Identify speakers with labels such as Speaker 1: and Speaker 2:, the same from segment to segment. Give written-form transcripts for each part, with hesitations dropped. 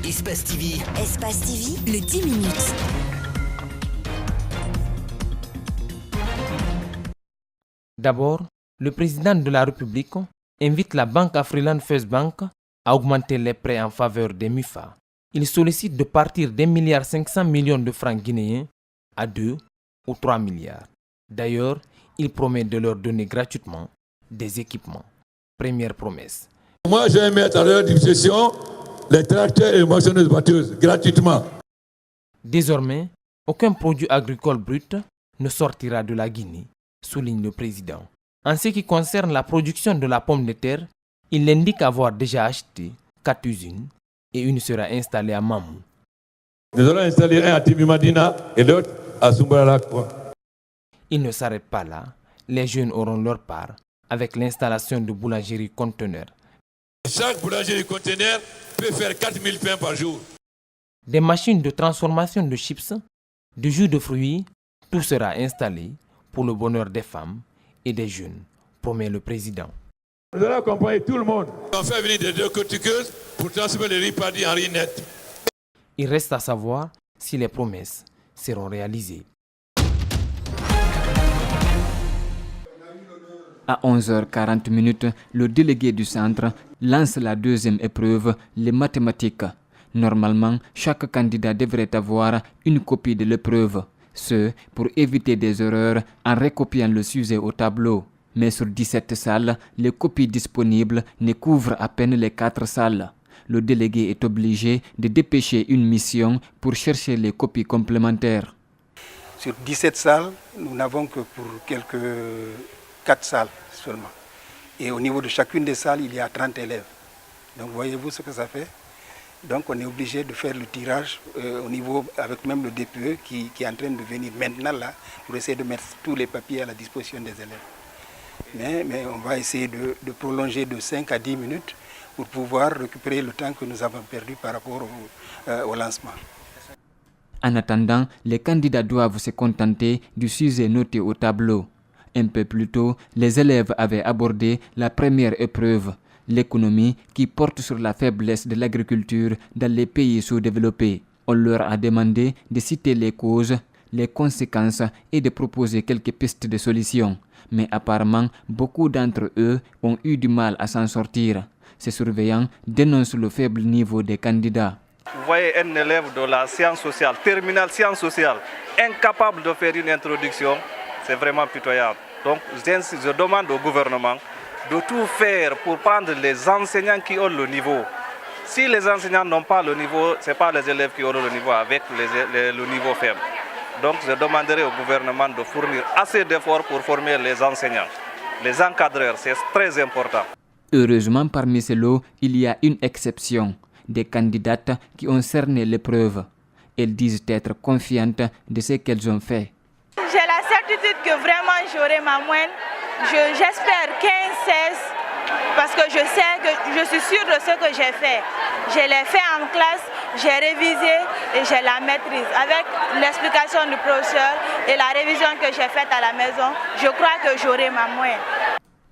Speaker 1: Espace TV.
Speaker 2: Espace TV, le 10 minutes.
Speaker 3: D'abord, le président de la République invite la banque Afriland First Bank à augmenter les prêts en faveur des MUFA. Il sollicite de partir d'1,5 milliard de francs guinéens à 2 ou 3 milliards. D'ailleurs, il promet de leur donner gratuitement des équipements. Première promesse.
Speaker 4: Moi, je vais mettre à leur disposition les tracteurs et les moissonneuses batteuses gratuitement.
Speaker 3: Désormais, aucun produit agricole brut ne sortira de la Guinée, souligne le président. En ce qui concerne la production de la pomme de terre, il indique avoir déjà acheté 4 usines et une sera installée à Mamou.
Speaker 4: Nous allons installer un à Timimadina et l'autre à Sumbaralakwa.
Speaker 3: Il ne s'arrête pas là. Les jeunes auront leur part avec l'installation de boulangeries conteneurs.
Speaker 4: Chaque boulangerie conteneur peut faire 4000 pains par jour.
Speaker 3: Des machines de transformation de chips, de jus de fruits, tout sera installé pour le bonheur des femmes et des jeunes, promet le président.
Speaker 4: Nous allons accompagner tout le monde. On fait venir des décortiqueuses pour transformer les riz paddy en riz net.
Speaker 3: Il reste à savoir si les promesses seront réalisées.
Speaker 5: À 11h40, le délégué du centre lance la deuxième épreuve, les mathématiques. Normalement, chaque candidat devrait avoir une copie de l'épreuve. Ce, pour éviter des erreurs en recopiant le sujet au tableau. Mais sur 17 salles, les copies disponibles ne couvrent à peine les 4 salles. Le délégué est obligé de dépêcher une mission pour chercher les copies complémentaires.
Speaker 6: Sur 17 salles, nous n'avons que pour 4 salles seulement. Et au niveau de chacune des salles, il y a 30 élèves. Donc voyez-vous ce que ça fait? Donc on est obligé de faire le tirage au niveau, avec même le DPE qui est en train de venir maintenant là, pour essayer de mettre tous les papiers à la disposition des élèves. Mais on va essayer de prolonger de 5 à 10 minutes pour pouvoir récupérer le temps que nous avons perdu par rapport au lancement.
Speaker 5: En attendant, les candidats doivent se contenter du sujet noté au tableau. Un peu plus tôt, les élèves avaient abordé la première épreuve, l'économie qui porte sur la faiblesse de l'agriculture dans les pays sous-développés. On leur a demandé de citer les causes, les conséquences et de proposer quelques pistes de solutions. Mais apparemment, beaucoup d'entre eux ont eu du mal à s'en sortir. Ces surveillants dénoncent le faible niveau des candidats.
Speaker 7: Vous voyez un élève de la science sociale, terminale science sociale, incapable de faire une introduction, c'est vraiment pitoyable. Donc je demande au gouvernement de tout faire pour prendre les enseignants qui ont le niveau. Si les enseignants n'ont pas le niveau, ce n'est pas les élèves qui auront le niveau avec le niveau faible. Donc je demanderai au gouvernement de fournir assez d'efforts pour former les enseignants. Les encadreurs, c'est très important.
Speaker 5: Heureusement, parmi ces lots, il y a une exception. Des candidates qui ont cerné l'épreuve. Elles disent être confiantes de ce qu'elles ont fait.
Speaker 8: J'ai la certitude que vraiment j'aurai ma moyenne. J'espère 15, 16, parce que je suis sûre de ce que j'ai fait. Je l'ai fait en classe, j'ai révisé et j'ai la maîtrise. Avec l'explication du professeur et la révision que j'ai faite à la maison, je crois que j'aurai ma moyenne.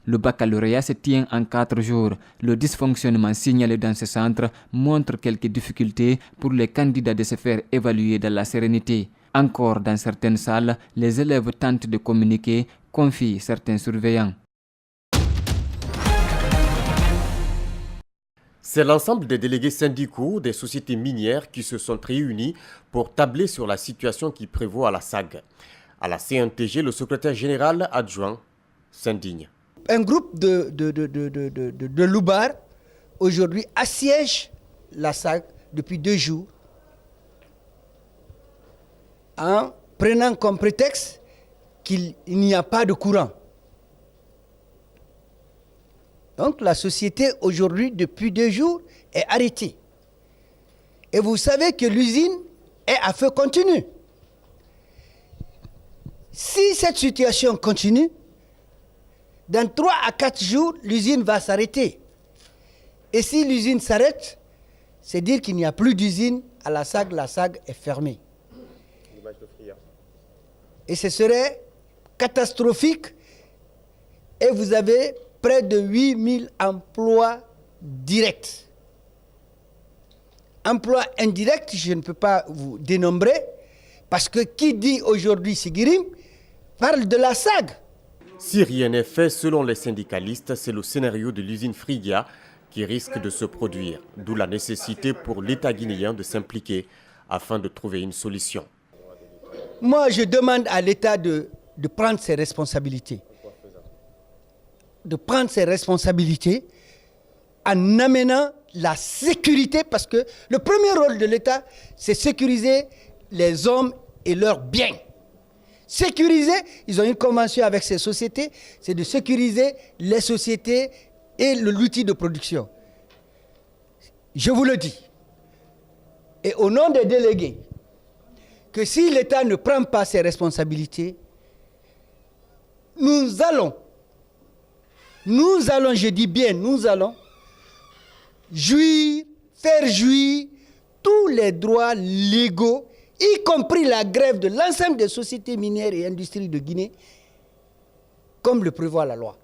Speaker 5: Le baccalauréat se tient en 4 jours. Le dysfonctionnement signalé dans ce centre montre quelques difficultés pour les candidats de se faire évaluer dans la sérénité. Encore dans certaines salles, les élèves tentent de communiquer, confient certains surveillants.
Speaker 9: C'est l'ensemble des délégués syndicaux des sociétés minières qui se sont réunis pour tabler sur la situation qui prévaut à la SAG. À la CNTG, le secrétaire général adjoint s'indigne.
Speaker 10: Un groupe de loupards aujourd'hui assiège la SAG depuis 2 jours en prenant comme prétexte qu'il n'y a pas de courant. Donc la société aujourd'hui depuis 2 jours est arrêtée. Et vous savez que l'usine est à feu continu. Si cette situation continue, dans 3 à 4 jours, l'usine va s'arrêter. Et si l'usine s'arrête, c'est dire qu'il n'y a plus d'usine à la SAG est fermée. Et ce serait catastrophique. Et vous avez près de 8000 emplois directs. emplois indirects, je ne peux pas vous dénombrer, parce que qui dit aujourd'hui Sigirim parle de la SAG.
Speaker 9: Si rien n'est fait, selon les syndicalistes, c'est le scénario de l'usine Frigia qui risque de se produire, d'où la nécessité pour l'État guinéen de s'impliquer afin de trouver une solution.
Speaker 10: Moi, je demande à l'État de prendre ses responsabilités. De prendre ses responsabilités en amenant la sécurité, parce que le premier rôle de l'État, c'est sécuriser les hommes et leurs biens. Sécuriser, ils ont une convention avec ces sociétés, c'est de sécuriser les sociétés et l'outil de production. Je vous le dis, et au nom des délégués, que si l'État ne prend pas ses responsabilités, nous allons, je dis bien, nous allons faire jouir tous les droits légaux, y compris la grève de l'ensemble des sociétés minières et industries de Guinée, comme le prévoit la loi.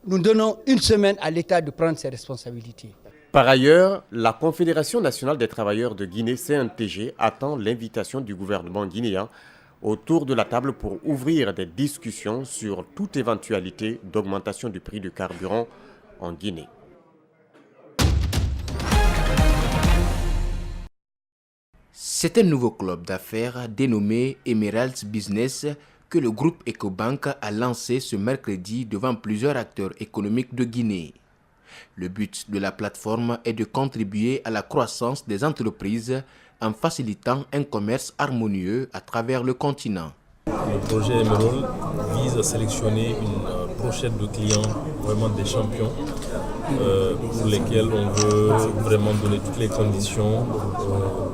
Speaker 10: Nous donnons une semaine à l'État de prendre ses responsabilités.
Speaker 9: Par ailleurs, la Confédération nationale des travailleurs de Guinée, CNTG, attend l'invitation du gouvernement guinéen autour de la table pour ouvrir des discussions sur toute éventualité d'augmentation du prix du carburant en Guinée.
Speaker 3: C'est un nouveau club d'affaires dénommé Emeralds Business que le groupe Ecobank a lancé ce mercredi devant plusieurs acteurs économiques de Guinée. Le but de la plateforme est de contribuer à la croissance des entreprises en facilitant un commerce harmonieux à travers le continent.
Speaker 1: Le projet Emerald vise à sélectionner une brochette de clients, vraiment des champions, pour lesquels on veut vraiment donner toutes les conditions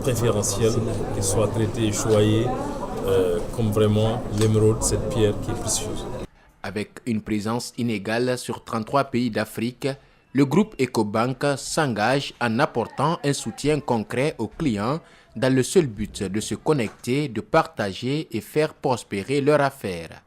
Speaker 1: préférentielles, qu'ils soient traités et choyés comme vraiment l'émeraude, cette pierre qui est précieuse.
Speaker 3: Avec une présence inégale sur 33 pays d'Afrique, le groupe Ecobank s'engage en apportant un soutien concret aux clients dans le seul but de se connecter, de partager et faire prospérer leurs affaires.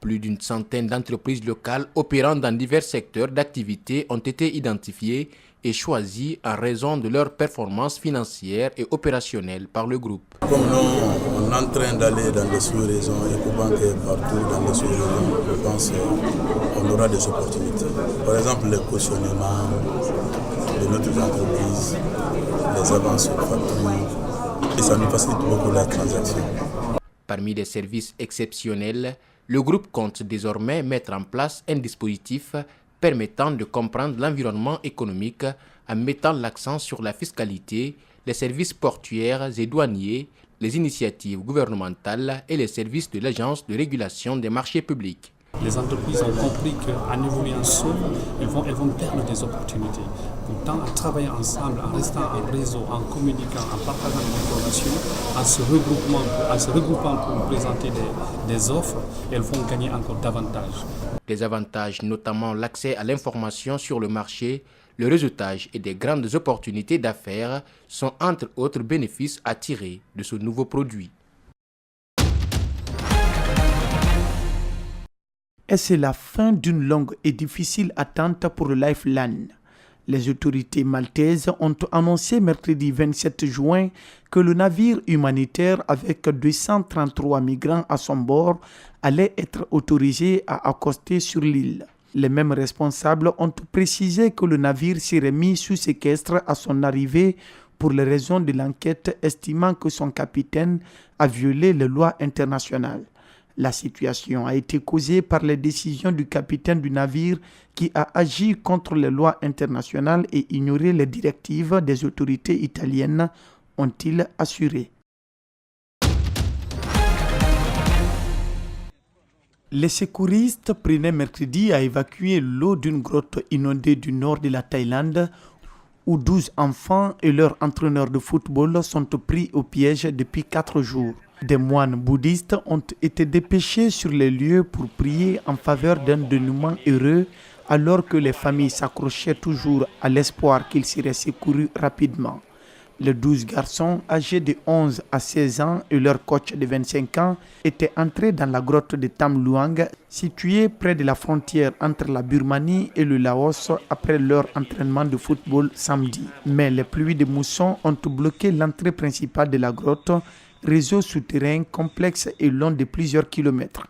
Speaker 3: Plus d'une centaine d'entreprises locales opérant dans divers secteurs d'activité ont été identifiées et choisies en raison de leur performance financière et opérationnelle par le groupe.
Speaker 11: Comme nous, on est en train d'aller dans les sous-régions, Ecobank est partout dans les sous-régions, je pense qu'on aura des opportunités. Par exemple, le cautionnement de notre entreprise, les avances sur facture, et ça nous facilite beaucoup la transaction.
Speaker 3: Parmi les services exceptionnels, le groupe compte désormais mettre en place un dispositif permettant de comprendre l'environnement économique en mettant l'accent sur la fiscalité, les services portuaires et douaniers, les initiatives gouvernementales et les services de l'Agence de régulation des marchés publics.
Speaker 12: Les entreprises ont compris qu'en évoluant seules, elles vont perdre des opportunités. Pourtant, en travaillant ensemble, en restant en réseau, en communiquant, en partageant des informations, en se regroupant pour présenter des offres, elles vont gagner encore davantage.
Speaker 3: Des avantages, notamment l'accès à l'information sur le marché, le réseautage et des grandes opportunités d'affaires sont entre autres bénéfices à tirer de ce nouveau produit.
Speaker 13: Et c'est la fin d'une longue et difficile attente pour le Lifeline. Les autorités maltaises ont annoncé mercredi 27 juin que le navire humanitaire avec 233 migrants à son bord allait être autorisé à accoster sur l'île. Les mêmes responsables ont précisé que le navire serait mis sous séquestre à son arrivée pour les raisons de l'enquête, estimant que son capitaine a violé les lois internationales. La situation a été causée par les décisions du capitaine du navire qui a agi contre les lois internationales et ignoré les directives des autorités italiennes, ont-ils assuré. Les secouristes prenaient mercredi à évacuer l'eau d'une grotte inondée du nord de la Thaïlande où 12 enfants et leur entraîneur de football sont pris au piège depuis 4 jours. Des moines bouddhistes ont été dépêchés sur les lieux pour prier en faveur d'un dénouement heureux alors que les familles s'accrochaient toujours à l'espoir qu'ils seraient secourus rapidement. Les 12 garçons âgés de 11 à 16 ans et leur coach de 25 ans étaient entrés dans la grotte de Tam Luang, située près de la frontière entre la Birmanie et le Laos après leur entraînement de football samedi. Mais les pluies de mousson ont bloqué l'entrée principale de la grotte, réseau souterrain complexe et long de plusieurs kilomètres.